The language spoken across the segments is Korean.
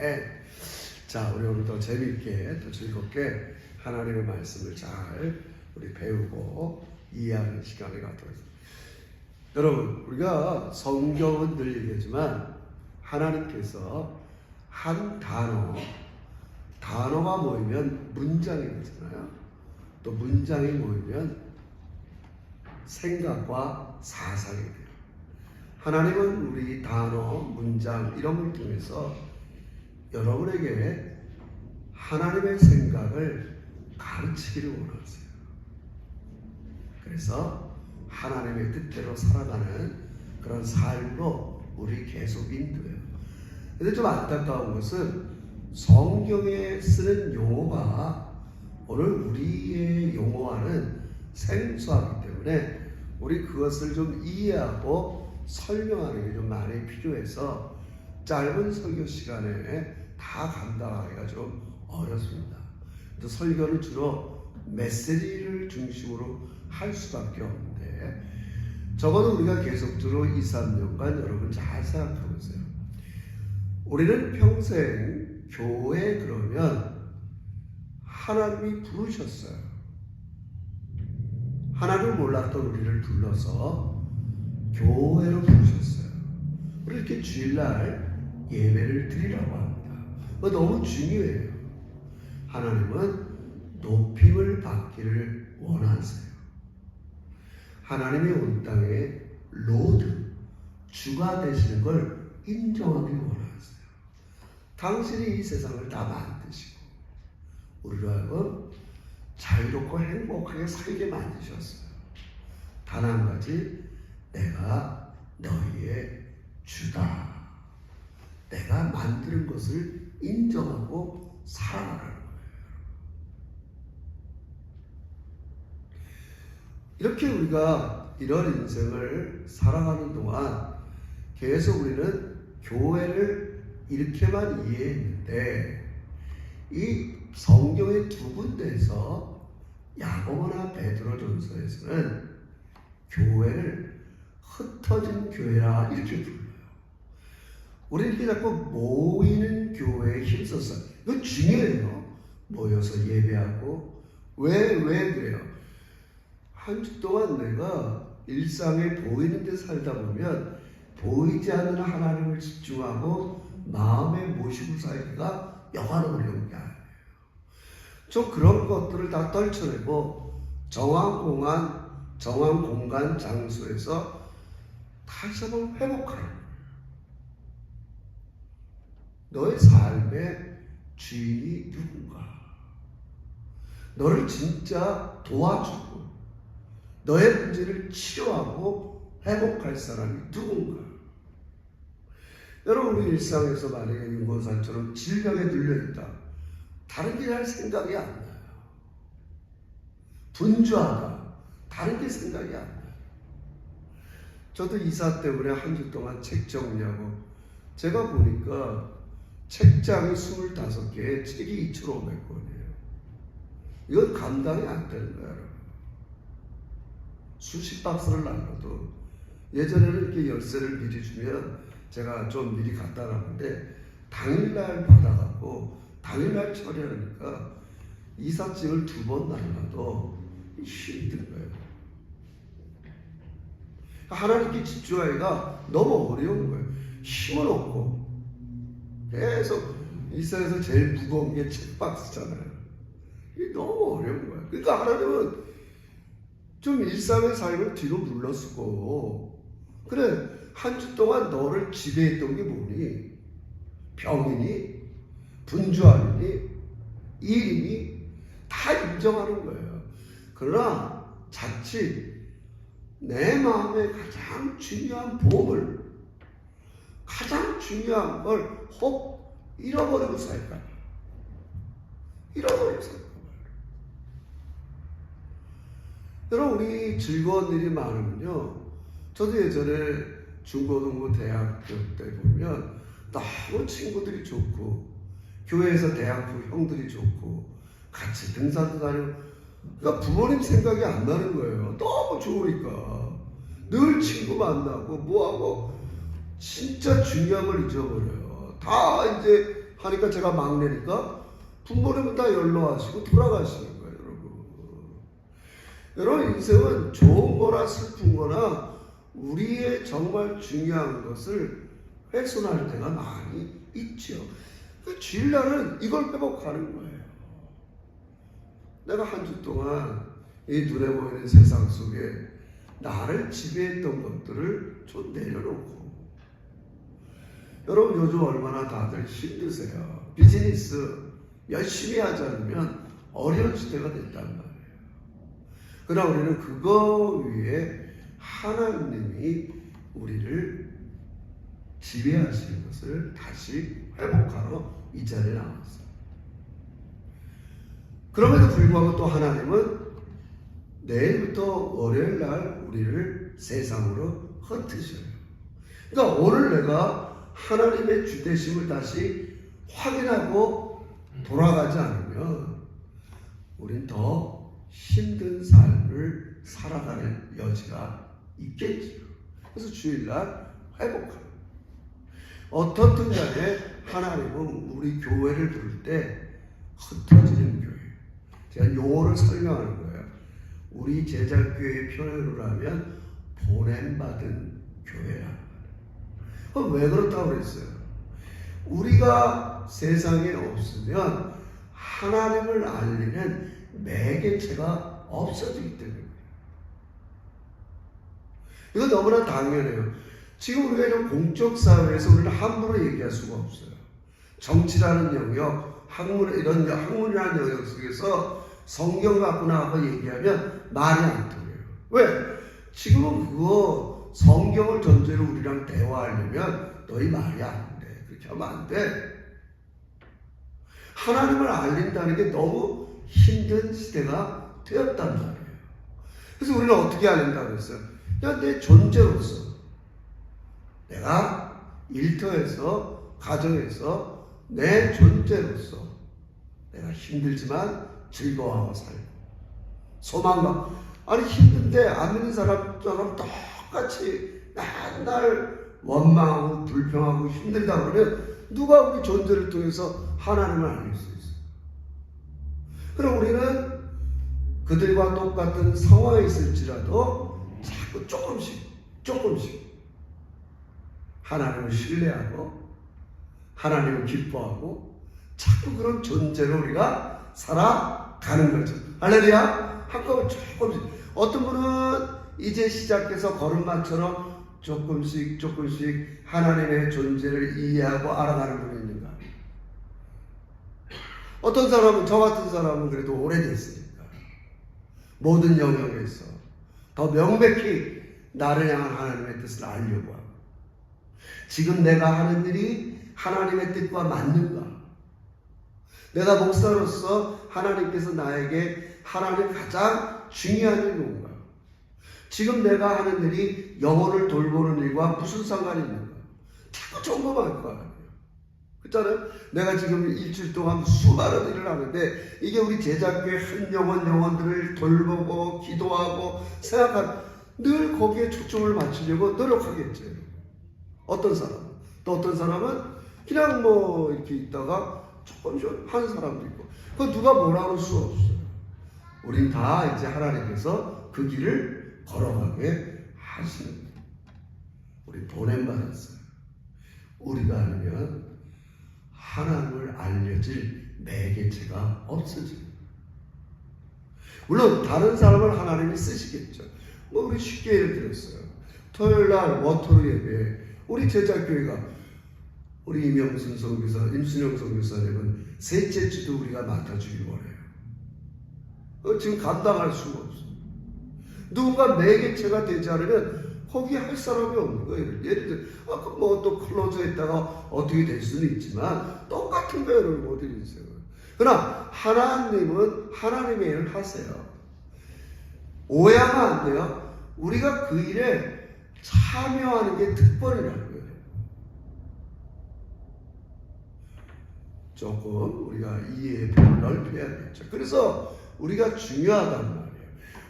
시간에 자, 우리 오늘 더 재미있게 또 즐겁게 하나님의 말씀을 잘 우리 배우고 이해하는 시간을 갖도록 하겠습니다. 여러분, 우리가 성경은 늘 얘기하지만 하나님께서 한 단어가 모이면 문장이 되잖아요. 또 문장이 모이면 생각과 사상이 돼요. 하나님은 우리 단어, 문장 이런 걸 통해서 여러분에게 하나님의 생각을 가르치기를 원하세요. 그래서 하나님의 뜻대로 살아가는 그런 삶으로 우리 계속 인도해요. 근데 좀 안타까운 것은 성경에 쓰는 용어가 오늘 우리의 용어와는 생소하기 때문에 우리 그것을 좀 이해하고 설명하는 게 좀 많이 필요해서 짧은 설교 시간에 다 감당하기가 좀 어렵습니다. 또 설교는 주로 메시지를 중심으로 할 수밖에 없는데 적어도 우리가 계속적으로 2, 3년간 여러분 잘 생각해 보세요. 우리는 평생 교회 그러면 하나님이 부르셨어요. 하나님을 몰랐던 우리를 불러서 교회로 부르셨어요. 우리 이렇게 주일날 예배를 드리라고 합니다. 그거 너무 중요해요. 하나님은 높임을 받기를 원하세요. 하나님이 온 땅에 로드, 주가 되시는 걸 인정하기 원하세요. 당신이 이 세상을 다 만드시고 우리로 하여금 자유롭고 행복하게 살게 만드셨어요. 단 한 가지, 내가 너희의 주다. 내가 만드는 것을 인정하고 살아가라는 거예요. 이렇게 우리가 이런 인생을 살아가는 동안 계속 우리는 교회를 이렇게만 이해했는데 이 성경의 두 군데에서 야고보나 베드로전서에서는 교회를 흩어진 교회라 이렇게 불러요. 우리 이렇게 자꾸 모이는 교회에 힘써서 이거 중요해요. 모여서 예배하고 왜 그래요? 한 주 동안 내가 일상에 보이는 데 살다 보면 보이지 않는 하나님을 집중하고 마음에 모시고 살기가 여간 어려운 게 아니에요. 좀 그런 것들을 다 떨쳐내고 정한 공간, 장소에서 다시 한번 회복하는 거예요. 너의 삶의 주인이 누군가? 너를 진짜 도와주고 너의 문제를 치료하고 회복할 사람이 누군가? 여러분, 우리 일상에서 만약에 윤건사처럼 질병에 눌려있다. 다른 게 잘 생각이 안 나요. 분주하다. 다른 게 생각이 안 나요. 저도 이사 때문에 한 주 동안 책 정리하고 제가 보니까 책장이 25개에 책이 2,500권이에요. 이건 감당이 안 되는 거예요, 여러분. 수십 박스를 나눠도 예전에는 이렇게 열쇠를 미리 주면 제가 좀 미리 갖다 놨는데 당일날 받아갖고 당일날 처리하니까 이삿짐을 2번 나눠도 힘든 거예요. 하나님께 집중하기가 너무 어려운 거예요. 힘은 없고 계속 이 세상에서 제일 무거운 게 책박스잖아요. 이게 너무 어려운 거예요. 그러니까 하나님은 좀 일상의 삶을 뒤로 물러서고 그래, 한 주 동안 너를 지배했던 게 뭐니? 병이니? 분주하니? 일이니? 다 인정하는 거예요. 그러나 자칫 내 마음에 가장 중요한 보물, 가장 중요한 걸 혹 잃어버리고 살까? 잃어버리고 살까? 여러분, 우리 즐거운 일이 많으면요. 저도 예전에 중고등부 대학교 때 보면 너무 친구들이 좋고 교회에서 대학교 형들이 좋고 같이 등산도 다니고 그러니까 부모님 생각이 안 나는 거예요. 너무 좋으니까 늘 친구 만나고 뭐하고 진짜 중요한 걸 잊어버려요. 다 이제 하니까 제가 막내니까 부모님은 다 연로하시고 돌아가시는 거예요, 여러분. 여러분, 인생은 좋은 거나 슬픈 거나 우리의 정말 중요한 것을 훼손할 때가 많이 있죠. 주일날은 이걸 빼고 가는 거예요. 내가 한 주 동안 이 눈에 보이는 세상 속에 나를 지배했던 것들을 좀 내려놓고, 여러분 요즘 얼마나 다들 힘드세요. 비즈니스 열심히 하지 않으면 어려운 시대가 됐단 말이에요. 그러나 우리는 그거 위에 하나님이 우리를 지배하시는 것을 다시 회복하러 이 자리에 나왔어요. 그럼에도 불구하고 또 하나님은 내일부터 월요일 날 우리를 세상으로 흩으셔요. 그러니까 오늘 내가 하나님의 주되심을 다시 확인하고 돌아가지 않으면 우린 더 힘든 삶을 살아가는 여지가 있겠지요. 그래서 주일날 회복하는, 어떻든 간에 하나님은 우리 교회를 부를 때 흩어지는 교회, 제가 용어를 설명하는 거예요. 우리 제자교회 표현으로 하면 보냄받은 교회라는 거예요. 그럼 왜 그렇다고 그랬어요? 우리가 세상에 없으면 하나님을 알리는 매개체가 없어지기 때문에. 이거 너무나 당연해요. 지금 우리가 이런 공적 사회에서 우리는 함부로 얘기할 수가 없어요. 정치라는 영역, 이런 학문이라는 영역 속에서 성경 갖고 나와서 얘기하면 말이 안 통해요. 왜? 지금은 그거 성경을 전제로 우리랑 대화하려면 너희 말이 안 돼. 그렇게 하면 안 돼. 하나님을 알린다는 게 너무 힘든 시대가 되었단 말이에요. 그래서 우리는 어떻게 알린다고 했어요? 그냥 내 존재로서, 내가 일터에서, 가정에서 내 존재로서 내가 힘들지만 즐거워하고 살고, 소망과, 아니 힘든데 안 믿는 사람처럼 똑같이 맨날 원망하고 불평하고 힘들다 그러면 누가 우리 존재를 통해서 하나님을 알릴 수 있어요? 그럼 우리는 그들과 똑같은 상황에 있을지라도 자꾸 조금씩 하나님을 신뢰하고 하나님을 기뻐하고 자꾸 그런 존재로 우리가 살아가는 거죠. 할렐루야. 한꺼번에 조금씩. 어떤 분은 이제 시작해서 걸음마처럼 조금씩 하나님의 존재를 이해하고 알아가는 분이 있는가. 어떤 사람은, 저 같은 사람은 그래도 오래됐으니까 모든 영역에서 더 명백히 나를 향한 하나님의 뜻을 알려고 하고, 지금 내가 하는 일이 하나님의 뜻과 맞는가, 내가 목사로서 하나님께서 나에게 하나님 가장 중요한 일이 뭔가, 지금 내가 하는 일이 영혼을 돌보는 일과 무슨 상관이 있는가, 자꾸 점검할 거 아니에요. 그렇잖아요. 내가 지금 일주일 동안 수많은 일을 하는데 이게 우리 제자교회 한 영혼들을 돌보고 기도하고 생각하는, 늘 거기에 초점을 맞추려고 노력하겠죠. 어떤 사람은, 또 어떤 사람은 그냥 뭐 이렇게 있다가 조금씩 하는 사람도 있고, 그거 누가 뭐라 할 수 없어요. 우린 다 이제 하나님께서 그 길을 걸어가게 하시는 거예요. 우리 보냄받았어요. 우리가 아니면 하나님을 알려질 매개체가 없어집니다. 물론 다른 사람을 하나님이 쓰시겠죠. 뭐 우리 쉽게 예를 들었어요. 토요일날 워터루 예배, 우리 제자교회가 우리 임영순 선교사, 임순영 선교사님은 셋째 주도 우리가 맡아주길 원해요. 지금 감당할 수가 없어요. 누군가 매개체가 되지 않으면 거기 할 사람이 없는 거예요. 예를 들어, 아까 뭐 또 클로저 했다가 어떻게 될 수는 있지만 똑같은 거예요. 어디 있어요. 그러나 하나님은 하나님의 일을 하세요. 오해하면 안 돼요. 우리가 그 일에 참여하는 게 특권이라는 거예요. 조금 우리가 이해의 벽을 넓혀야겠죠. 그래서 우리가 중요하단 말이에요.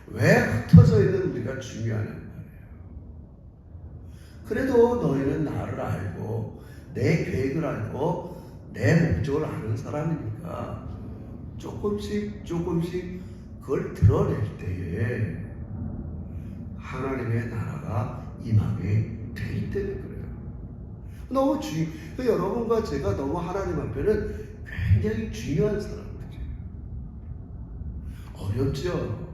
왜 흩어져 있는 우리가 중요하냐는 말이에요. 그래도 너희는 나를 알고 내 계획을 알고 내 목적을 아는 사람이니까 조금씩 그걸 드러낼 때에 하나님의 나라가 임하게 되기 때문에 그래요. 너무 여러분과 제가 너무 하나님 앞에는 굉장히 중요한 사람들이에요. 어렵죠.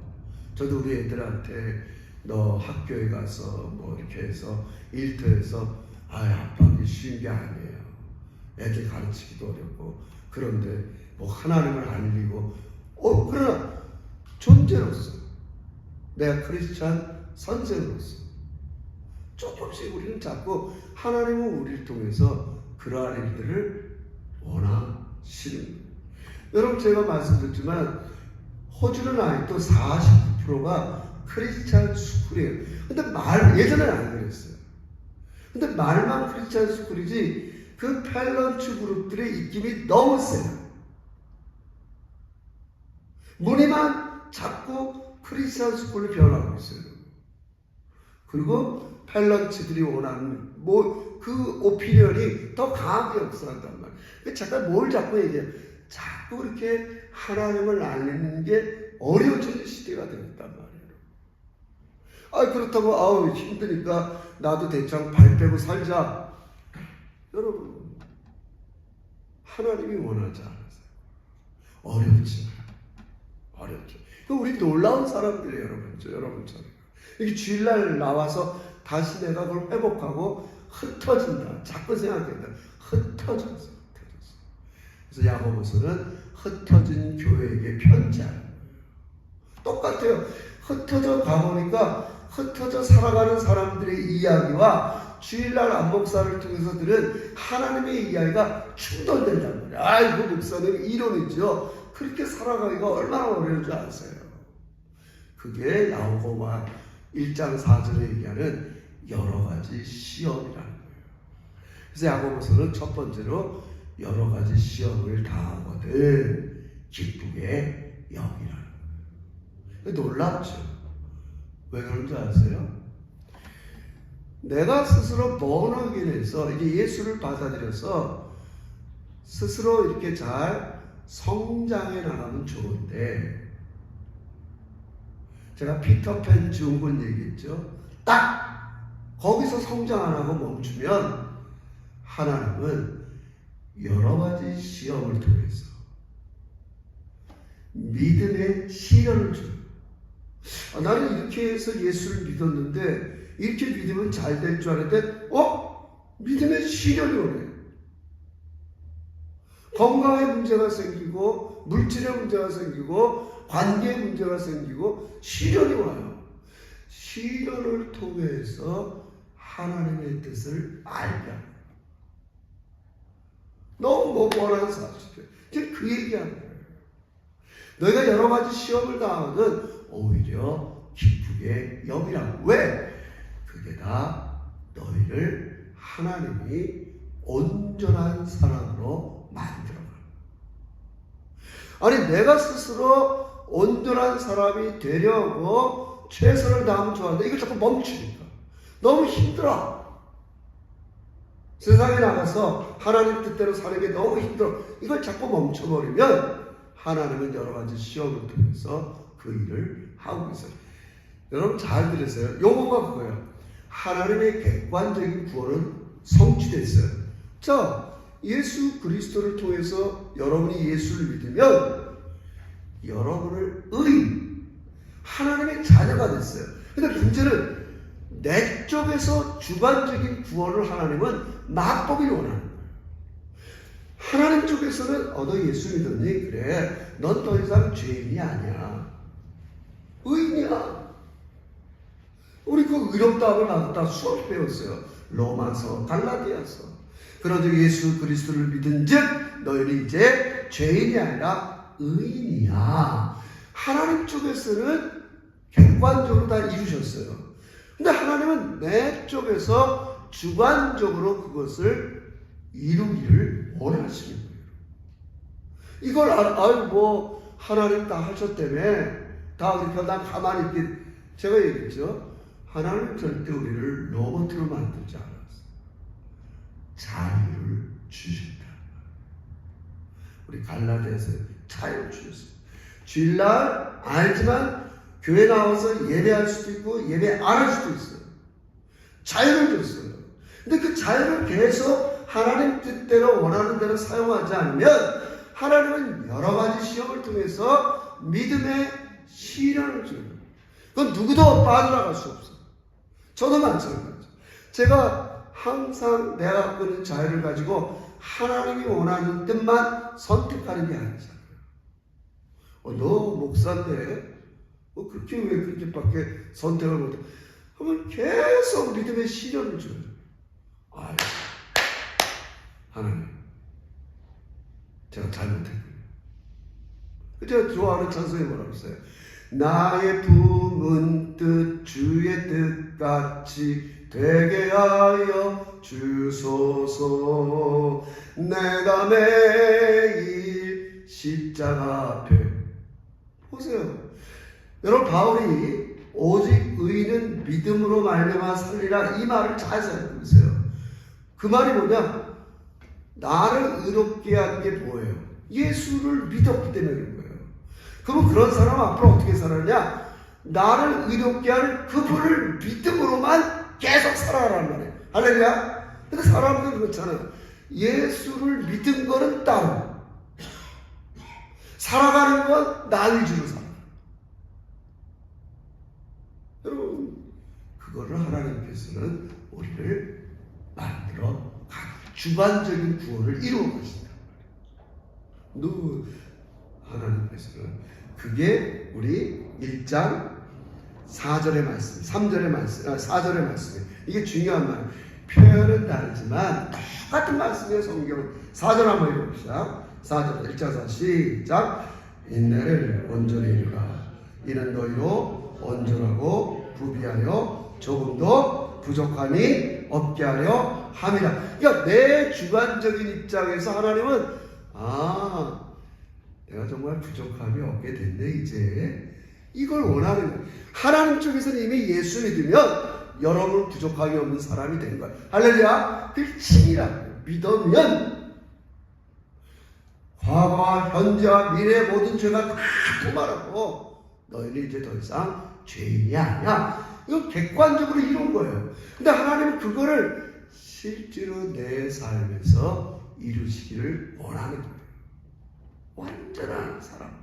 저도 우리 애들한테 너 학교에 가서 뭐 이렇게 해서 일터에서 아빠 이게 쉬운 게 아니에요. 애들 가르치기도 어렵고 그런데 뭐 하나님을 알리고 그러나 존재로서 내가 크리스찬 선생으로서 조금씩 우리는 자꾸 하나님은 우리를 통해서 그러한 일들을 원하시는 거예요. 여러분 제가 말씀드렸지만 호주는 아직도 49%가 크리스찬 스쿨이에요. 근데 예전에는 안 그랬어요. 근데 말만 크리스찬 스쿨이지 그 펠런츠 그룹들의 입김이 너무 세요. 무늬만 자꾸 크리스찬 스쿨로 변하고 있어요. 그리고 펠런츠들이 원하는 그 오피니언이 더 강하게 역사한단 말이에요. 잠깐 뭘 자꾸 얘기해요. 자꾸 그렇게 하나님을 알리는 게 어려워지는 시대가 되었단 말이에요. 그렇다고 힘드니까 나도 대충 발 빼고 살자. 여러분 하나님이 원하지 않으세요. 어렵지만 어렵죠. 우리 놀라운 사람들이에요, 여러분처럼. 이렇게 주일날 나와서 다시 내가 그걸 회복하고 흩어진다. 자꾸 생각한다. 흩어졌어. 그래서 야고보서는 흩어진 교회에게 편지하는 거예요. 똑같아요. 흩어져 가보니까 흩어져 살아가는 사람들의 이야기와 주일날 안목사를 통해서 들은 하나님의 이야기가 충돌된단 말이에요. 그 목사님 이론이죠. 그렇게 살아가기가 얼마나 어려운 줄 아세요? 그게 야고보와 1장 4절에 얘기하는 여러 가지 시험이라는 거예요. 그래서 야고보서는 첫 번째로 여러 가지 시험을 당하거든 기쁘게 여기라는 거예요. 놀랍죠? 왜 그런 줄 아세요? 내가 스스로 번역인해서 이제 예수를 받아들여서 스스로 이렇게 잘 성장해 나가면 좋은데, 제가 피터팬 증후군 얘기했죠. 딱 거기서 성장 안 하고 멈추면 하나님은 여러 가지 시험을 통해서 믿음의 시련을 줘요. 나는 이렇게 해서 예수를 믿었는데 이렇게 믿으면 잘 될 줄 알았는데 믿음의 시련이 오네. 건강에 문제가 생기고 물질에 문제가 생기고 관계에 문제가 생기고 시련이 와요. 시련을 통해서 하나님의 뜻을 알게 합니다. 너무 원하는 사실이에요. 지금 그 얘기하는 거예요. 너희가 여러 가지 시험을 당하거든 오히려 기쁘게 여기라. 왜? 그게 다 너희를 하나님이 온전한 사람으로 만들어가. 아니 내가 스스로 온전한 사람이 되려고 최선을 다하면 좋아하는데 이걸 자꾸 멈추니까 너무 힘들어. 세상에 나가서 하나님 뜻대로 사는 게 너무 힘들어. 이걸 자꾸 멈춰버리면 하나님은 여러 가지 시험을 통해서 그 일을 하고 있어요. 여러분 잘 들으세요. 요거가 그거예요. 하나님의 객관적인 구원은 성취됐어요. 자, 예수 그리스도를 통해서 여러분이 예수를 믿으면 여러분을 하나님의 자녀가 됐어요. 근데 문제는 내 쪽에서 주관적인 구원을 하나님은 마법이 원하는 거예요. 하나님 쪽에서는 너 예수 믿었니? 그래. 넌 더 이상 죄인이 아니야. 의인이야. 우리 그 의롭다함을 나도 다 수업 배웠어요. 로마서, 갈라디아서. 그런데 예수 그리스도를 믿은 즉 너희는 이제 죄인이 아니라 의인이야. 하나님 쪽에서는 객관적으로 다 이루셨어요. 근데 하나님은 내 쪽에서 주관적으로 그것을 이루기를 원하시는 거예요. 이걸 하나님 다 하셨다며 다 그러니까 난 가만히 있게. 제가 얘기했죠. 하나님은 절대 우리를 로봇으로 만들지 않았어요. 자유를 주신다. 우리 갈라디아서 자유를 주셨어요. 주일날 알지만 교회 나와서 예배할 수도 있고 예배 안 할 수도 있어요. 자유를 줬어요. 근데 그 자유를 계속 하나님 뜻대로 원하는 대로 사용하지 않으면 하나님은 여러 가지 시험을 통해서 믿음의 시련을 줘요. 그건 누구도 빠져나갈 수 없어요. 저도 마찬가지죠. 제가 항상 내가 갖고 있는 자유를 가지고 하나님이 원하는 뜻만 선택하는 게 아니잖아요. 너 목사인데 그렇게 왜 그렇게밖에 선택을 못해? 그러면 계속 믿음의 시련을 줘요. 아유, 하나님, 제가 잘못했군요. 제가 좋아하는 찬송이 뭐라고 써요? 나의 품은 뜻 주의 뜻같이 되게 하여 주소서. 내가 매일 십자가 앞에 보세요. 여러분, 바울이 오직 의인은 믿음으로 말미암아 살리라 이 말을 잘 생각해 보세요. 그 말이 뭐냐? 나를 의롭게 한 게 뭐예요? 예수를 믿었기 때문에 그런 거예요. 그럼 그런 사람은 앞으로 어떻게 살았냐? 나를 의롭게 할 그분을 믿음으로만 계속 살아가라는 말이에요. 할렐루야. 근데 사람들은 그렇잖아요. 예수를 믿은 거는 따로, 살아가는 건 나 위주로 살아. 여러분, 그거를 하나님께서는 우리를 만들어 주관적인 구원을 이루어 가신다. 하나님께서는 그게 우리 1장 4절의 말씀, 3절의 말씀, 4절의 말씀. 이게 중요한 말이에요. 표현은 다르지만 똑같은 말씀이에요. 성경은 4절 한번 읽어봅시다. 4절 1장 4 시작. 인내를 온전히 이루라. 이는 너희로 온전하고 부비하여 조금도 부족함이 없게 하려 함이라. 그러니까 내 주관적인 입장에서 하나님은 내가 정말 부족함이 없게 됐네 이제. 이걸 원하는 거예요. 하나님 쪽에서는 이미 예수 믿으면 여러분 부족함이 없는 사람이 된 거예요. 할렐루야. 필칭이라고 믿으면 과거와 현재와 미래의 모든 죄가 다 도말하고 너희는 이제 더 이상 죄인이 아니야. 이건 객관적으로 이룬 거예요. 근데 하나님은 그거를 실제로 내 삶에서 이루시기를 원하는 거예요. 완전한 사람.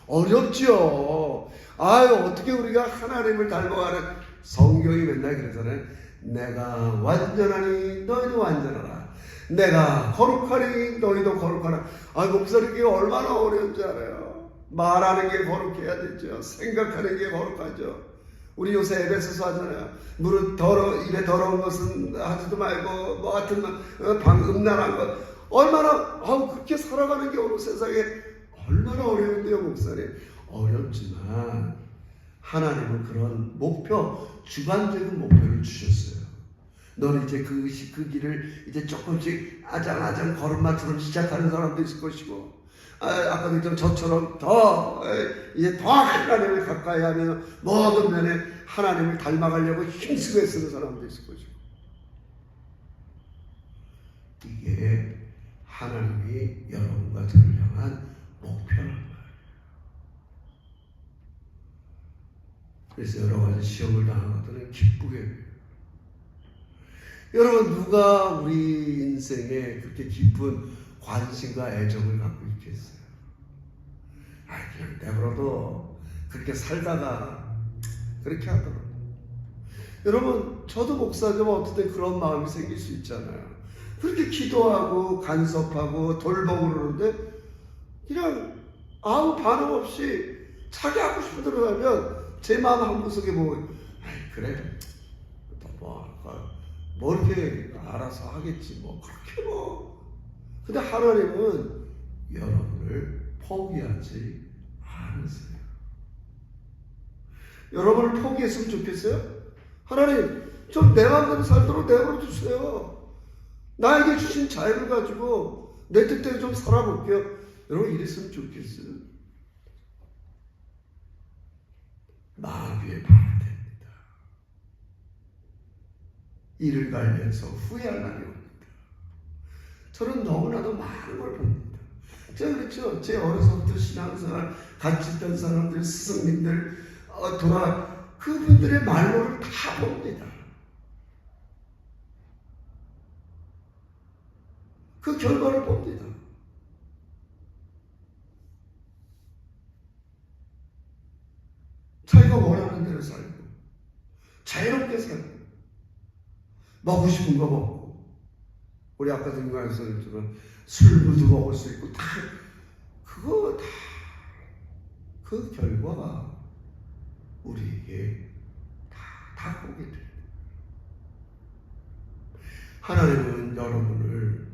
어렵죠. 어떻게 우리가 하나님을 닮아가는, 성경이 맨날 그러잖아요. 내가 완전하니 너희도 완전하라. 내가 거룩하니 너희도 거룩하라. 목사님, 이게 얼마나 어려운지 알아요. 말하는 게 거룩해야 되죠. 생각하는 게 거룩하죠. 우리 요새 에베소서 하잖아요. 무릇 입에 더러운 것은 하지도 말고 뭐 같은 음란한 것. 얼마나 그렇게 살아가는 게 어느 세상에 얼마나 어려운데요, 목사님. 어렵지만 하나님은 그런 목표, 주관적인 목표를 주셨어요. 너는 이제 그 길을 이제 조금씩 아장아장 걸음마처럼 시작하는 사람도 있을 것이고, 아까도 했던 저처럼 이제 더 하나님을 가까이 하며 모든 면에 하나님을 닮아가려고 힘쓰고 애쓰는 사람도 있을 것이고. 이게 하나님이 여러분과 저를 향한 목표란 말이에요. 그래서 여러 가지 시험을 당하거든 기쁘게 해요. 여러분, 누가 우리 인생에 그렇게 깊은 관심과 애정을 갖고 있겠어요? 그냥 내버려도 그렇게 살다가 그렇게 하더라고요. 여러분, 저도 목사지만 어떨 때 그런 마음이 생길 수 있잖아요. 그렇게 기도하고 간섭하고 돌보고 그러는데 그냥 아무 반응 없이 자기 하고 싶은 대로 하면 제 마음 한구석에 보고 그래 뭐 이렇게 알아서 하겠지 그렇게 근데 하나님은 여러분을 포기하지 않으세요. 여러분을 포기했으면 좋겠어요? 하나님, 좀 내 마음대로 살도록 내버려 주세요. 나에게 주신 자유를 가지고 내 뜻대로 좀 살아볼게요. 여러분, 이랬으면 좋겠어요? 마귀의 방해가 됩니다. 이를 갈면서 후회할 날이 옵니다. 저는 너무나도 많은 걸 봅니다. 제가 그렇죠. 제 어려서부터 신앙생활 같이 있던 사람들, 스승님들, 그분들의 말로를 다 봅니다. 그 결과를 봅니다. 자기가 원하는 대로 살고, 자유롭게 살고, 먹고 싶은 거 먹고, 우리 아까 등반에서 했지만 술도 먹을 수 있고, 그거 다 그 결과가 우리에게 다 보게 돼요. 하나님은 여러분을,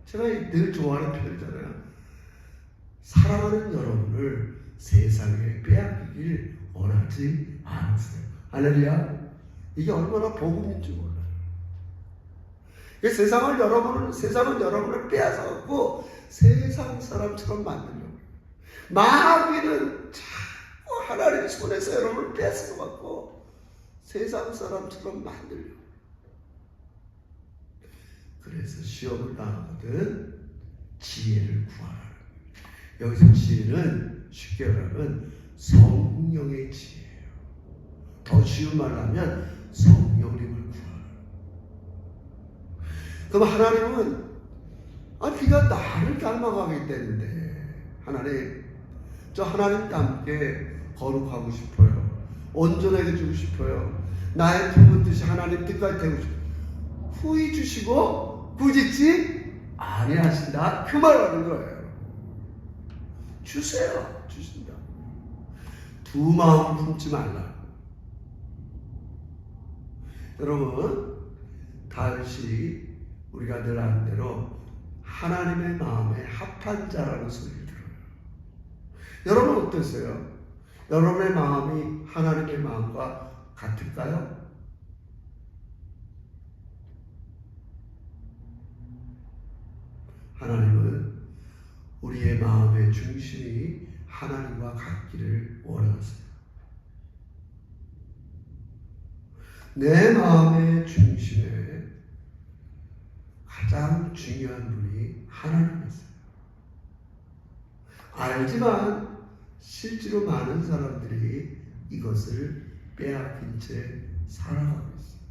제가 늘 좋아하는 표현이잖아요. 사랑하는 여러분을 세상에 빼앗기길 원하지 않으세요. 할렐루야. 이게 얼마나 복음인지 몰라요. 세상은 여러분을 빼앗아갖고 세상 사람처럼 만들려고. 마귀는 자꾸 하나님 손에서 여러분을 뺏어갖고 세상 사람처럼 만들려고. 그래서 시험을 당하거든 지혜를 구하라. 여기서 지혜는 쉽게 말하면 성령의 지혜예요. 더 쉬운 말로 하면 성령님을 구하라. 그럼 하나님은 네가 나를 닮아가기 때문에 하나님, 저 하나님과 함께 거룩하고 싶어요. 온전하게 주고 싶어요. 나의 품은 뜻이 하나님 뜻까지 되고 싶어요. 후히 주시고 부짓지 아니하신다. 그 말하는 거예요. 주세요. 주신다. 두 마음 품지 말라. 여러분, 다윗이 우리가 늘 아는 대로 하나님의 마음에 합한 자라는 소리를 들어요. 여러분 어떠세요? 여러분의 마음이 하나님의 마음과 같을까요? 하나님은 우리의 마음의 중심이 하나님과 같기를 원하세요. 내 마음의 중심에 가장 중요한 분이 하나님이세요. 알지만 실제로 많은 사람들이 이것을 빼앗긴 채 살아가고 있어요.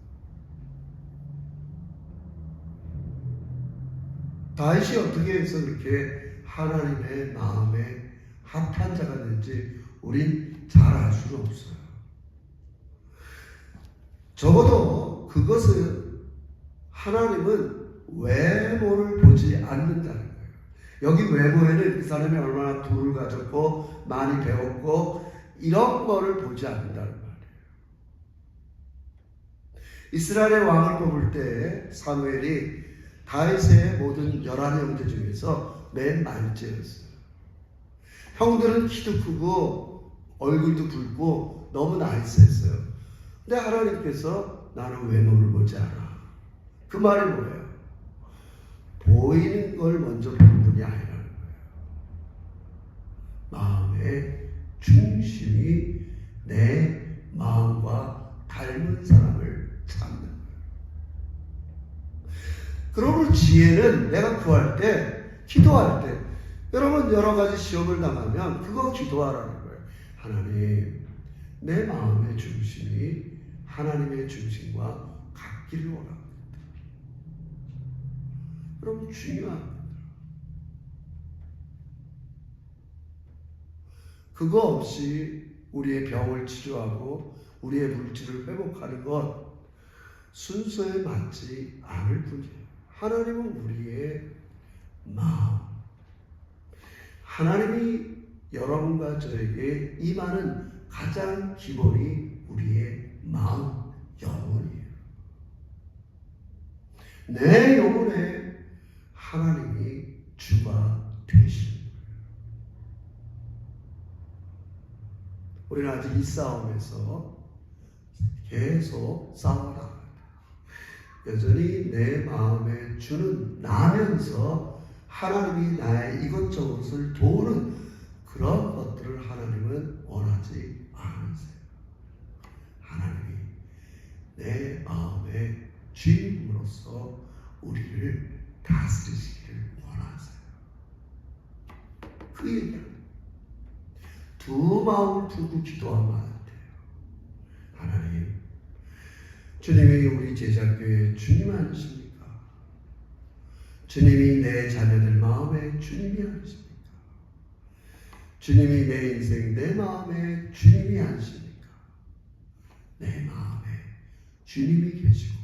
다윗이 어떻게 해서 그렇게 하나님의 마음에 합한 자가 되는지 우린 잘 알 수는 없어요. 적어도 그것은 하나님은 외모를 보지 않는다는 거예요. 여기 외모에는 이 사람이 얼마나 부를 가졌고 많이 배웠고 이런 거를 보지 않는다는 말이에요. 이스라엘의 왕을 뽑을 때 사무엘이 다윗의 모든 11형제 중에서 맨 말째였어요. 형들은 키도 크고 얼굴도 붉고 너무 나이스했어요. 근데 하나님께서 나는 외모를 보지 않아. 그 말이 뭐예요? 보이는 걸 먼저 보는 분이 아니라는 거예요. 마음의 중심이 내 마음과 닮은 사람을 찾는 거예요. 그러므로 지혜는 내가 구할 때, 기도할 때, 여러분 여러 가지 시험을 당하면 그거 기도하라는 거예요. 하나님, 내 마음의 중심이 하나님의 중심과 같기를 원합니다. 여러분 중요합니다. 그거 없이 우리의 병을 치료하고 우리의 물질을 회복하는 것 순서에 맞지 않을 뿐이에요. 하나님은 우리의 마음, 하나님이 여러분과 저에게 임하는 가장 기본이 우리의 마음, 영혼이에요. 내 영혼에 하나님이 주가 되시는 거예요. 우리는 아직 이 싸움에서 계속 싸워나갑니다. 여전히 내 마음에 주는 나면서 하나님이 나의 이것저것을 도우는 그런 것들을 하나님은 원하지 않으세요. 하나님이 내 마음의 주인으로서 우리를 다스리시기를 원하세요. 그 얘기야. 두 마음을 품고 기도하면 안 돼요. 하나님, 주님이 우리 제자교회 주님 아니십니까? 주님이 내 자녀들 마음에 주님이 아니십니까? 주님이 내 인생, 내 마음에 주님이 아니십니까? 내 마음에 주님이 계시고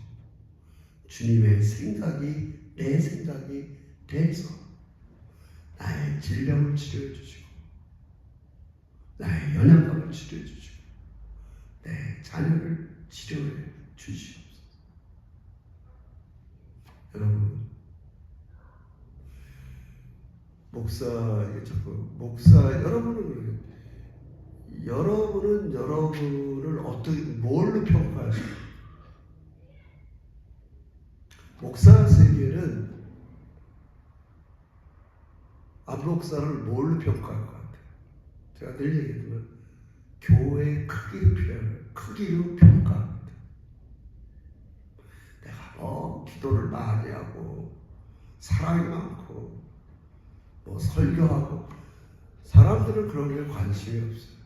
주님의 생각이 내 생각이 돼서 나의 질병을 치료해 주시고 나의 연약함을 치료해 주시고 내 자녀를 치료해 주시옵소서. 여러분, 여러분은 여러분을 어떻게 뭘로 평가하십니까? 목사 세계는 안 목사를 뭘로 평가할 것 같아요? 제가 늘 얘기했지만 교회의 크기로 평가합니다. 내가 기도를 많이 하고 사랑이 많고 설교하고 사람들은 그런 게 관심이 없어요.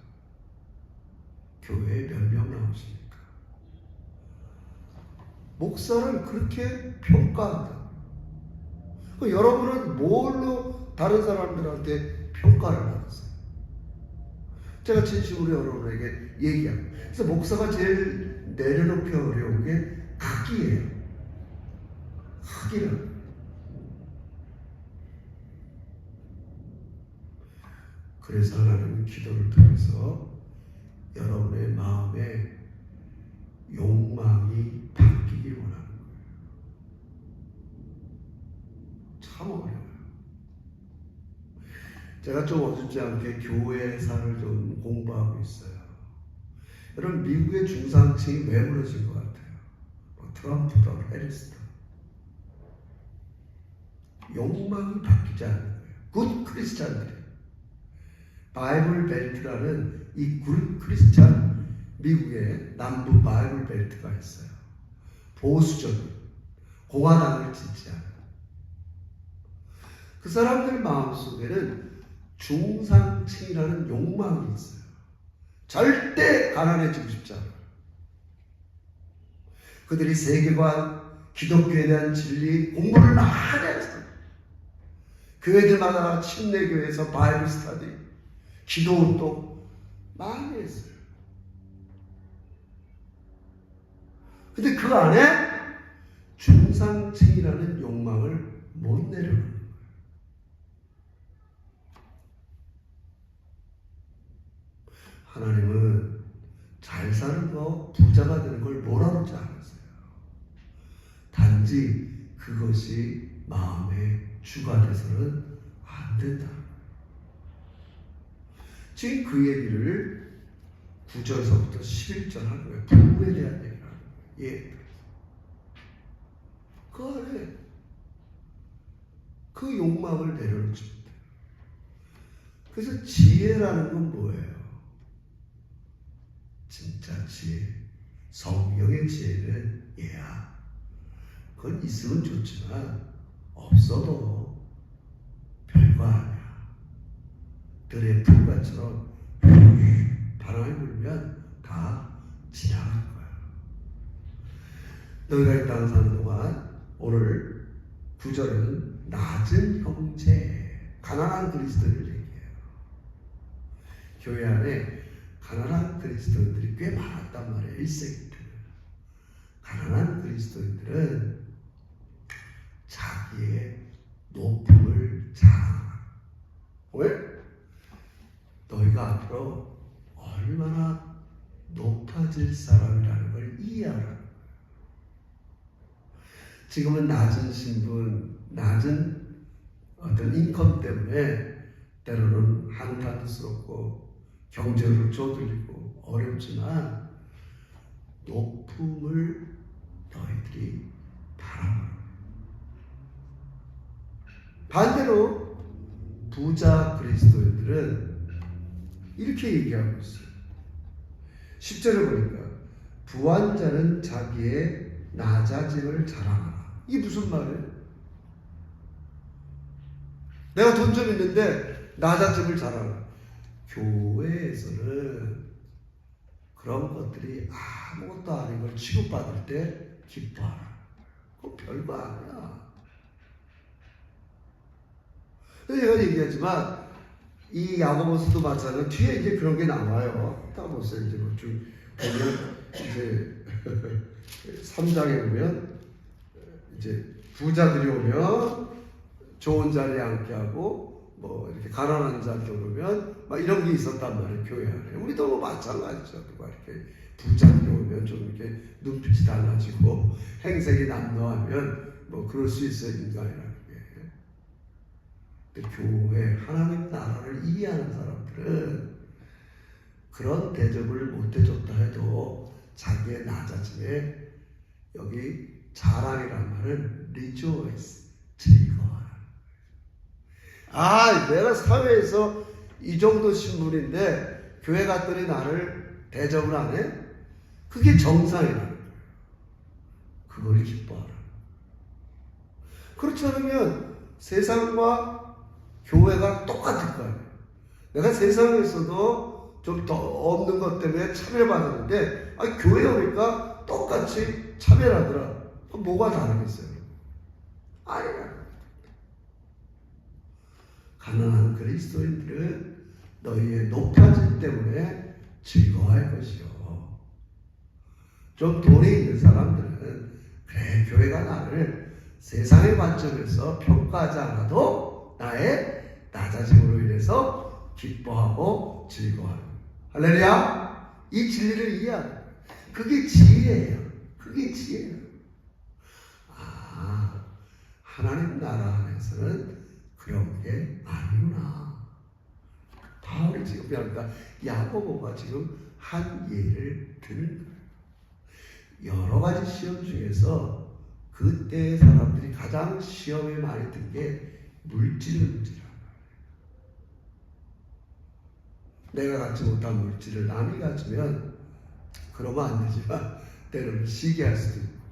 교회에 몇 명 나오십니까? 목사를 그렇게 평가한다. 여러분은 뭘로 다른 사람들한테 평가를 받았어요? 제가 진심으로 여러분에게 얘기합니다. 그래서 목사가 제일 내려놓기 어려운 게 크기예요. 크기는. 그래서 하나님은 기도를 통해서 여러분의 마음에 욕망이 바뀌길 원하는 거예요. 참 어려워요. 제가 좀 어줍지 않게 교회사를 좀 공부하고 있어요. 여러분, 미국의 중산층이 왜 무너진 것 같아요? 트럼프다, 해리스다. 욕망이 바뀌지 않는 거예요. 굿 크리스찬들이. 바이블 벨트라는 이 굿 크리스찬, 미국의 남부 바이블 벨트가 있어요. 보수적인, 공화당을 지지하는. 그 사람들 마음속에는 중상층이라는 욕망이 있어요. 절대 가난해지고 싶지 않아요. 그들이 세계관, 기독교에 대한 진리, 공부를 많이 해서 교회들마다 침례교회에서 바이블 스터디, 기도운동 많이 했어요. 근데 그 안에 중상층이라는 욕망을 못 내려놓는 거예요. 하나님은 잘 사는 거, 부자가 되는 걸 몰아놓지 않았어요. 단지 그것이 마음의 주가 돼서는 안 된다. 지금 그 얘기를 9절서부터 11절 하는 거예요. 부부에 대한 얘기를 하는 거예요. 예. 그 안에 그 욕망을 내려놓지 못해요. 그래서 지혜라는 건 뭐예요? 진짜 지혜, 성경의 지혜는 얘야. 그건 있으면 좋지만 없어도 별거 아니야. 들의 풀밭처럼 바람이 불면 다 지나갈 거야. 너희가 이 땅을 사는 동안 오늘 9절은 낮은 형제, 가난한 그리스도인을 얘기해요. 교회 안에 가난한 그리스도인들이 꽤 많았단 말이에요. 1세기 때. 가난한 그리스도인들은 자기의 높음을 자랑하라. 왜? 너희가 앞으로 얼마나 높아질 사람이라는 걸 이해하라는 거예요. 지금은 낮은 신분, 낮은 어떤 인컴 때문에 때로는 한탄스럽고 경제로 쪼들리고 어렵지만 높음을 너희들이 바라보라. 반대로 부자 그리스도인들은 이렇게 얘기하고 있어요. 10절에 보니까 부한 자는 자기의 낮아짐을 자랑하라. 이게 무슨 말이에요? 내가 돈 좀 있는데 낮아짐을 잘하는. 교회에서는 그런 것들이 아무것도 아닌 걸 취급받을 때 기뻐하라. 그거 별거 아니야. 제가 얘기하지만 이 야고보서도 마찬가지로 뒤에 이제 그런 게 나와요. 딱 보세요. 이제 쭉 보면 이제 3장에 보면 이제 부자들이 오면 좋은 자리에 앉게 하고 뭐 이렇게 가난한 자들 오면 막 이런 게 있었단 말이에요. 교회 안에. 우리도 뭐 마찬가지죠. 막 이렇게 부자들이 오면 좀 이렇게 눈빛이 달라지고 행색이 남도하면 뭐 그럴 수 있어요. 인간이라는 게. 근데 교회 하나님 나라를 이해하는 사람들은 그런 대접을 못 해줬다 해도 자기의 낮아짐에 여기 자랑이란 말은 rejoice, 즐거워하라. 내가 사회에서 이 정도 신분인데 교회 갔더니 나를 대접을 안 해? 그게 정상이라는 거예요. 그걸 기뻐하라. 그렇지 않으면 세상과 교회가 똑같을 거예요. 내가 세상에서도 좀 더 없는 것 때문에 차별받았는데 교회 오니까 똑같이 차별하더라. 뭐가 다르겠어요? 아니야. 가난한 그리스도인들은 너희의 높아짐 때문에 즐거워할 것이요. 좀 돈이 있는 사람들은 그래 교회가 나를 세상의 관점에서 평가하지 않아도 나의 낮아짐으로 인해서 기뻐하고 즐거워하는. 할렐루야! 이 진리를 이해하는. 그게 지혜예요. 그게 지혜예요. 하나님 나라 안에서는 그런 게 아니구나. 바울이 지금 그러니까 야고보가 지금 한 예를 드는 거예요. 여러 가지 시험 중에서 그때의 사람들이 가장 시험에 많이 든 게 물질이란 말이에요. 내가 갖지 못한 물질을 남이 가지면 그러면 안 되지만 때로는 시기할 수도 있고,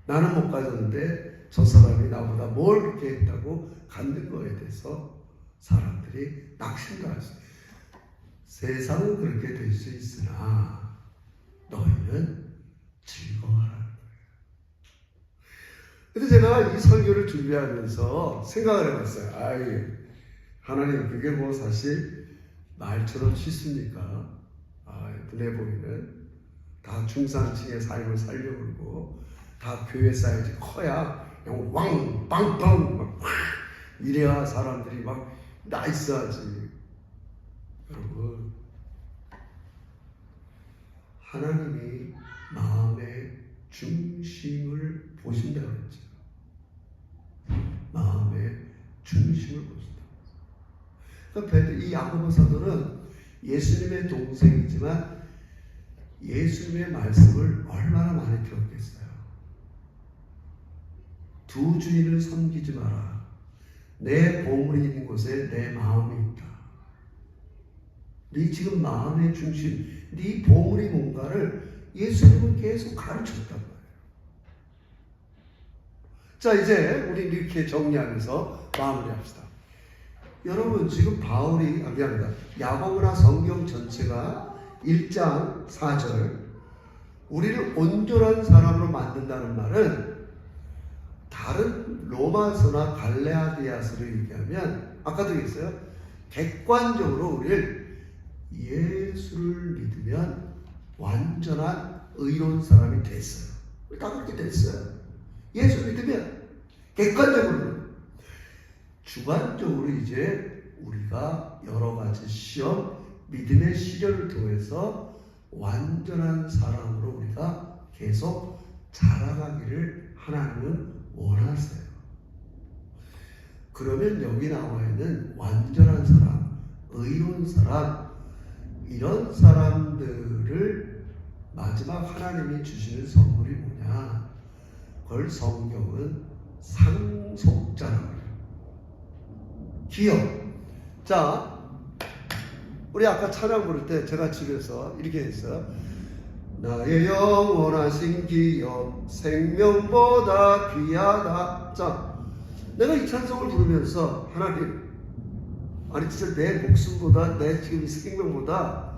나는 못 가졌는데 저 사람이 나보다 뭘 그렇게 했다고 갖는 거에 대해서 사람들이 낙심도 할 수 있어요. 세상은 그렇게 될 수 있으나 너희는 즐거워하라는 거예요. 근데 제가 이 설교를 준비하면서 생각을 해봤어요. 하나님 그게 뭐 사실 말처럼 쉽습니까? 눈에 보이는 다 중산층의 삶을 살려고 그러고 다 교회 사이즈 커야 그냥 왕 빵빵 막 이래야 사람들이 막 나이스하지. 여러분, 하나님이 마음의 중심을 보신다고 했죠. 마음의 중심을 보신다. 그러니까 이 야고보 사도는 예수님의 동생이지만 예수님의 말씀을 얼마나 많이 들었겠어요. 두 주인을 섬기지 마라. 내 보물이 있는 곳에 내 마음이 있다. 네 지금 마음의 중심, 네 보물이 뭔가를 예수님은 계속 가르쳤단 말이에요. 자, 이제 우리 이렇게 정리하면서 마무리합시다. 여러분, 지금 바울이 미안합니다. 야고보나 성경 전체가 1장 4절 우리를 온전한 사람으로 만든다는 말은 다른 로마서나 갈라디아서를 얘기하면 아까도 얘기했어요. 객관적으로 우리를 예수를 믿으면 완전한 의로운 사람이 됐어요. 다 그렇게 됐어요. 예수 믿으면 객관적으로. 주관적으로 이제 우리가 여러 가지 시험, 믿음의 시련을 통해서 완전한 사람으로 우리가 계속 자라가기를 하나님은 원하세요. 그러면 여기 나와 있는 완전한 사람, 의로운 사람, 이런 사람들을 마지막 하나님이 주시는 선물이 뭐냐? 그걸 성경은 상속자라고 해요. 기업. 자, 우리 아까 찬양 부를 때 제가 집에서 이렇게 했어요. 나의 영원하신 기업 생명보다 귀하다. 자, 내가 이 찬송을 부르면서 하나님, 아니 진짜 내 목숨보다 내 지금 이 생명보다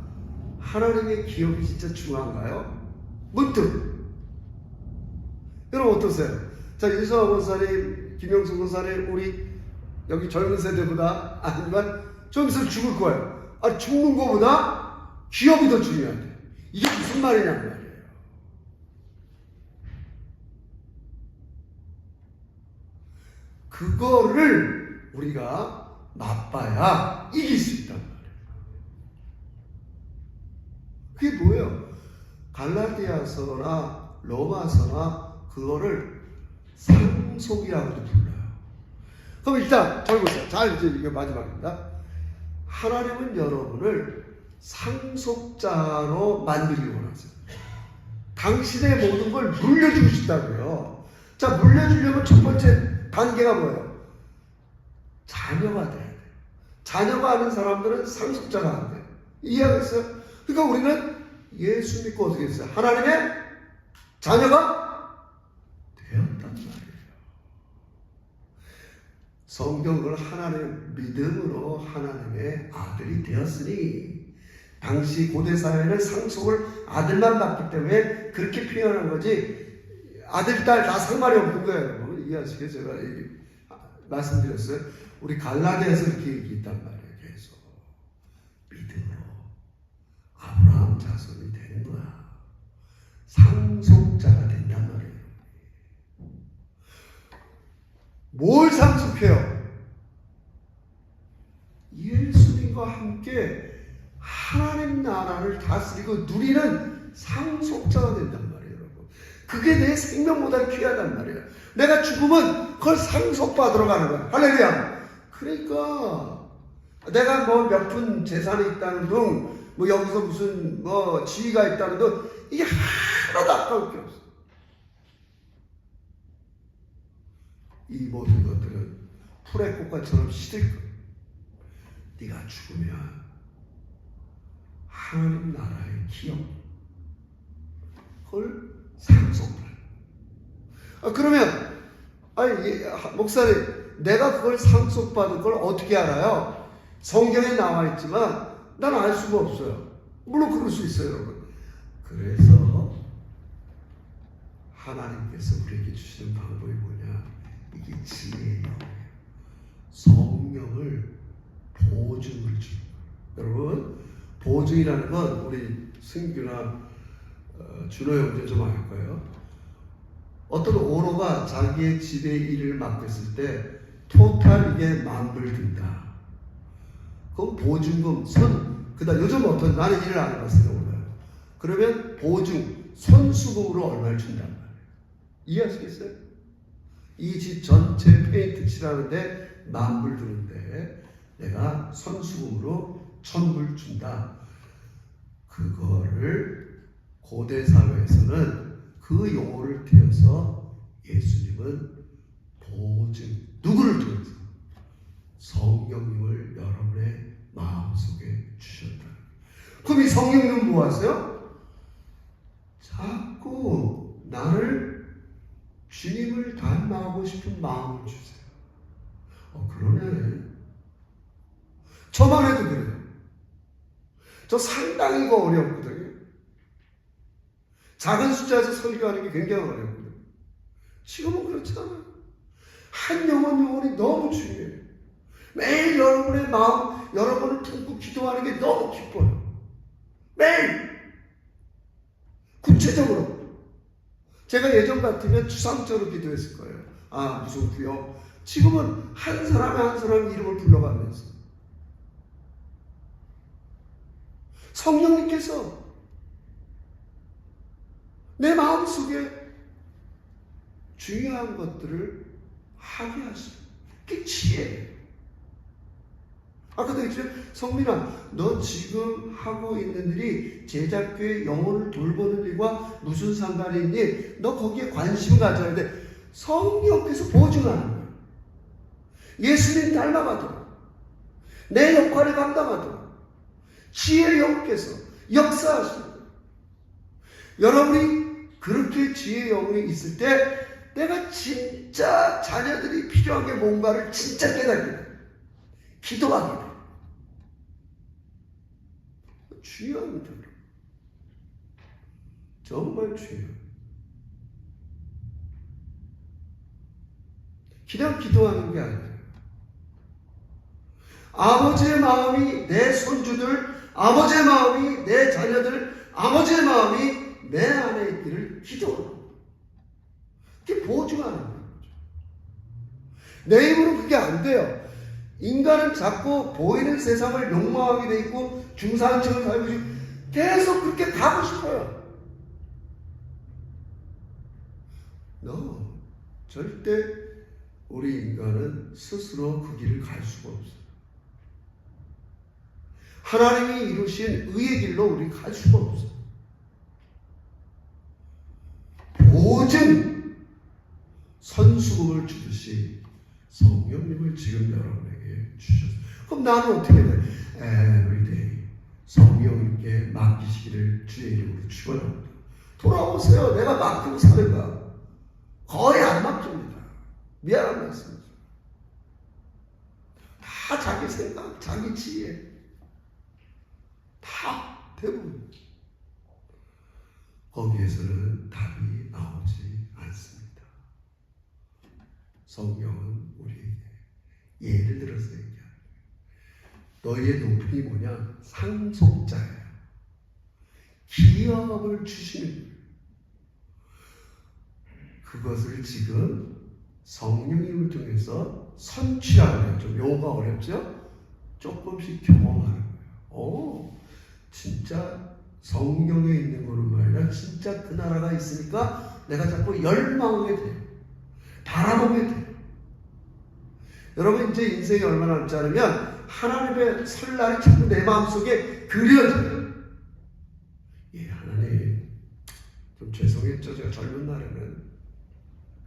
하나님의 기억이 진짜 중요한가요? 문득. 여러분 어떠세요? 자, 유서아 권사님, 김영수 권사님, 우리 여기 젊은 세대보다 아니면 좀 있으면 죽을 거예요. 아니 죽는 거보다 기억이 더 중요하대. 이게 무슨 말이냐는 말이에요. 그거를 우리가 맛봐야 이길 수 있단 말이에요. 그게 뭐예요? 갈라디아서나 로마서나 그거를 상속이라고도 불러요. 그럼 일단 잘 보세요. 잘 이제 이게 마지막입니다. 하나님은 여러분을 상속자로 만들기 원하세요. 당신의 모든 걸 물려주고 싶다고요. 자, 물려주려면 첫 번째 단계가 뭐예요? 자녀가 돼야 돼요. 자녀가 아닌 사람들은 상속자가 안 돼요. 이해하겠어요? 그러니까 우리는 예수 믿고 어떻게 했어요? 하나님의 자녀가 되었단 말이에요. 성경을 하나님의 믿음으로 하나님의 아들이 되었으니, 당시 고대 사회는 상속을 아들만 받기 때문에 그렇게 표현한 거지, 아들, 딸 다 상관이 없는 거예요. 여러분 이해하시겠어요? 제가 말씀드렸어요. 우리 갈라디아에서 이렇게 얘기했단 말이에요. 계속 믿음으로 아브라함 자손이 되는 거야. 상속자가 된단 말이에요. 뭘 상속해요? 예수님과 함께 하나님 나라를 다스리고 누리는 상속자가 된단 말이에요, 여러분. 그게 내 생명보다 귀하단 말이에요. 내가 죽으면 그걸 상속받으러 가는 거야. 할렐루야. 그러니까 내가 뭐 몇 푼 재산이 있다는 둥, 뭐 여기서 무슨 뭐 지위가 있다는 둥, 이게 하나도 아까울 게 없어. 이 모든 것들은 풀의 꽃과처럼 시들 거야. 네가 죽으면 하나님 나라의 기업, 그걸 상속받아. 그러면 아니 목사님, 내가 그걸 상속받은 걸 어떻게 알아요? 성경에 나와 있지만 난 알 수가 없어요. 물론 그럴 수 있어요, 여러분. 그래서 하나님께서 우리에게 주시는 방법이 뭐냐? 이게 지혜예요. 성령을 보증을 주는 거예요. 여러분, 보증이라는 건 우리 승규나 준호 형제 좀 알 거예요. 어떤 오너가 자기의 집의 일을 맡겼을 때 토탈 이게 10,000불 든다. 그럼 보증금 그다음 요즘 어떤, 나는 일을 안 해봤어요 오늘. 그러면 보증 손수금으로 얼마를 준단 말이에요. 이해하시겠어요? 이 집 전체 페인트 칠하는데 10,000불 드는데 내가 손수금으로 1,000불 준다. 그거를 고대 사회에서는 그 용어를 띄어서 예수님은 보증, 누구를 통해서? 성령님을 여러분의 마음속에 주셨다. 그럼 이 성령님은 뭐 하세요? 자꾸 나를 주님을 닮아가고 싶은 마음을 주세요. 그러네. 저만 해도 그래요. 저 상당히 어렵거든요. 작은 숫자에서 설교하는 게 굉장히 어렵거든요. 지금은 그렇지 않아요. 한 영혼이 너무 중요해요. 매일 여러분의 마음, 여러분을 품고 기도하는 게 너무 기뻐요. 매일! 구체적으로. 제가 예전 같으면 추상적으로 기도했을 거예요. 무슨 구역. 지금은 한 사람의 이름을 불러가면서. 성령님께서 내 마음속에 중요한 것들을 하게 하시고, 그게 지혜예요. 아까도 얘기했죠. 성민아, 너 지금 하고 있는 일이 제자교회 영혼을 돌보는 일과 무슨 상관이 있니? 너 거기에 관심 가져야 돼. 성령께서 보증하는 거예요. 예수님 닮아가도록, 내 역할을 감당하도록 지혜의 영께서 역사하시는 거예요. 여러분이 그렇게 지혜의 영이 있을 때 내가 진짜 자녀들이 필요한 게 뭔가를 진짜 깨닫게 돼. 기도하게 돼. 중요합니다. 정말 중요해요. 그냥 기도하는 게 아니에요. 아버지의 마음이 내 손주들, 아버지의 마음이 내 자녀들, 아버지의 마음이 내 안에 있기를 기도하는 거예요. 그게 보증하는 거예요. 내 힘으로 그게 안 돼요. 인간은 자꾸 보이는 세상을 욕망하게 돼 있고 중산층을 살고 싶고 계속 그렇게 가고 싶어요. 절대 우리 인간은 스스로 그 길을 갈 수가 없어요. 하나님이 이루신 의의 길로 우리 갈 수가 없어요. 보증 선수금을 주듯이 성령님을 지금 여러분에게 주셨어요. 그럼 나는 어떻게 돼? Everyday 성령님께 맡기시기를 주의 이름으로 축원합니다. 돌아오세요. 내가 맡기고 사는가? 거의 안 맡깁니다. 미안한 말씀이죠. 다 자기 생각, 자기 지혜, 다 대부분. 거기에서는 답이 나오지 않습니다. 성경은 우리에게 예를 들어서 얘기합니다. 너희의 높임이 뭐냐? 상속자예요. 기업을 주시는 거예요. 그것을 지금 성령님을 통해서 선취하는 거예요. 좀 용어가 어렵죠? 조금씩 경험하는 거예요. 진짜 성경에 있는 거는 말이야. 진짜 그 나라가 있으니까 내가 자꾸 열망하게 돼요. 바라보게 돼요. 여러분 이제 인생이 얼마나 남지 않으면 하나님의 설날이 자꾸 내 마음속에 그려져요. 예, 하나님 좀 죄송했죠. 제가 젊은 날에는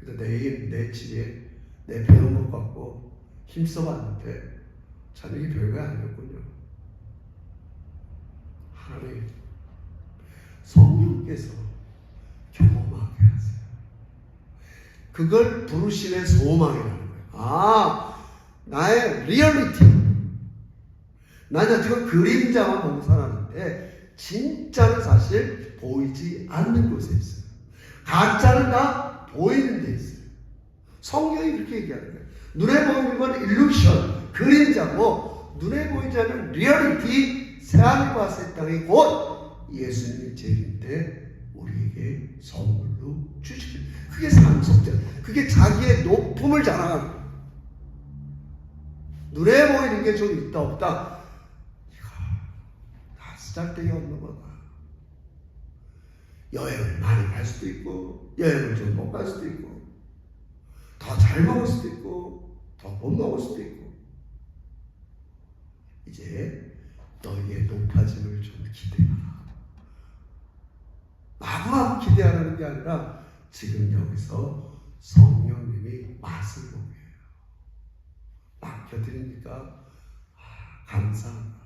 그래도 내 힘, 내 지혜, 내 배운 것 갖고 힘써봤는데 참 이게 별거 아니었군요. 하나님 성령께서 경험하게 하세요. 그걸 부르심의 소망이라는 거예요. 나의 리얼리티. 나는 지금 그림자만 보고 살았는데 진짜는 사실 보이지 않는 곳에 있어요. 가짜는 다 보이는 데 있어요. 성경이 그렇게 얘기하는 거예요. 눈에 보이는 건 일루션, 그림자고 눈에 보이지 않는 리얼리티, 새하늘과 새 땅이 곧 예수님이 재림때 우리에게 선물로 주시길. 그게 상속자. 그게 자기의 높음을 자랑하는 거예요. 눈에 보이는 게 좀 있다 없다. 이거 다 시작되기 없는 거다. 여행을 많이 갈 수도 있고 여행을 좀 못 갈 수도 있고 더 잘 먹을 수도 있고 더 못 먹을 수도 있고 이제 너희의 높아짐을 좀 기대하라. 마구마구 기대하라는 게 아니라 지금 여기서 성령님이 맛을 보게 해요. 맡겨드리니까 감사하다.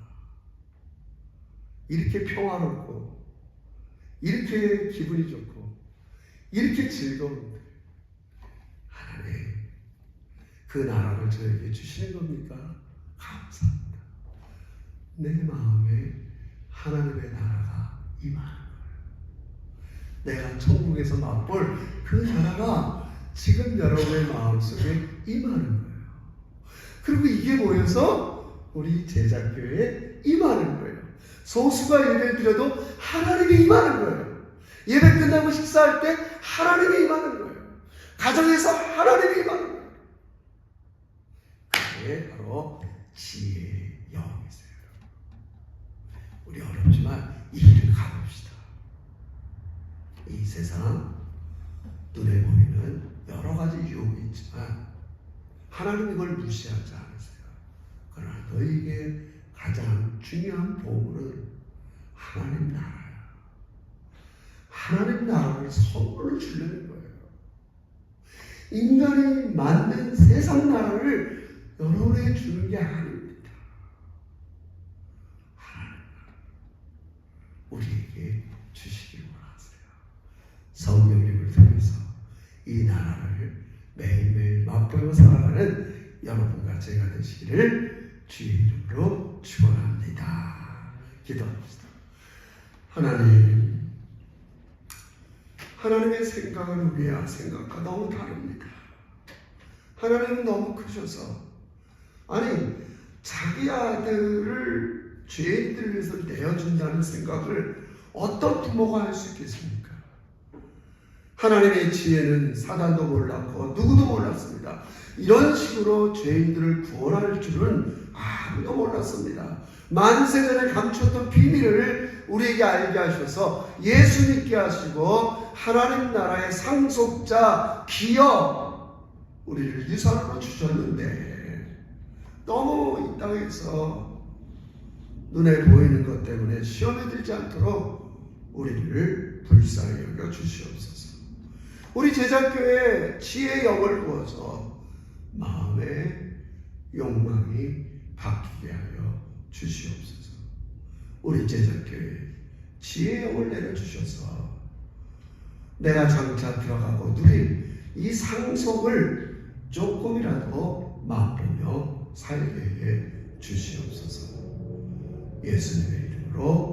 이렇게 평화롭고 이렇게 기분이 좋고 이렇게 즐거운데 하나님 그 나라를 저에게 주시는 겁니까? 감사합니다. 내 마음에 하나님의 나라가 임하는 거예요. 내가 천국에서 맛볼 그 나라가 지금 여러분의 마음속에 임하는 거예요. 그리고 이게 모여서 우리 제자교회에 임하는 거예요. 소수가 예배를 드려도 하나님이 임하는 거예요. 예배 끝나고 식사할 때 하나님이 임하는 거예요. 가정에서 하나님이 임하는 거예요. 그게 바로 지혜의 영이세요. 우리 어렵지만 이 길을 가봅시다. 이 세상 눈에 보이는 여러 가지 유혹이 있지만 하나님 이걸 무시하지 않으세요. 그러나 너희에게 가장 중요한 보물은 하나님 나라야. 하나님 나라를 선물로 주려는 거예요. 인간이 만든 세상 나라를 여러분에게 주는 게 아닙니다. 하나님 우리에게 주시길 원하세요. 성령님을 통해서 이 나라를 매일매일 맛보며 살아가는 여러분과 제가 되시기를 주의 이름으로 축원합니다. 기도합시다. 하나님의 생각은 우리의 생각과 너무 다릅니다. 하나님은 너무 크셔서 자기 아들을 죄인들을 위해서 내어준다는 생각을 어떤 부모가 할 수 있겠습니까? 하나님의 지혜는 사단도 몰랐고 누구도 몰랐습니다. 이런 식으로 죄인들을 구원할 줄은 아무도 몰랐습니다. 만세전에 감추었던 비밀을 우리에게 알게 하셔서 예수 믿게 하시고 하나님 나라의 상속자 기업 우리를 유산으로 주셨는데 너무 이 땅에서 눈에 보이는 것 때문에 시험에 들지 않도록 우리를 불쌍히 여겨 주시옵소서. 우리 제자교회에 지혜의 영을 부어서 마음의 욕망이 바뀌게 하여 주시옵소서. 우리 제자교회에 지혜의 영을 내려주셔서 내가 장차 들어가고 누릴 이 상속을 조금이라도 맛보며 살게 해 주시옵소서. 예수님의 이름으로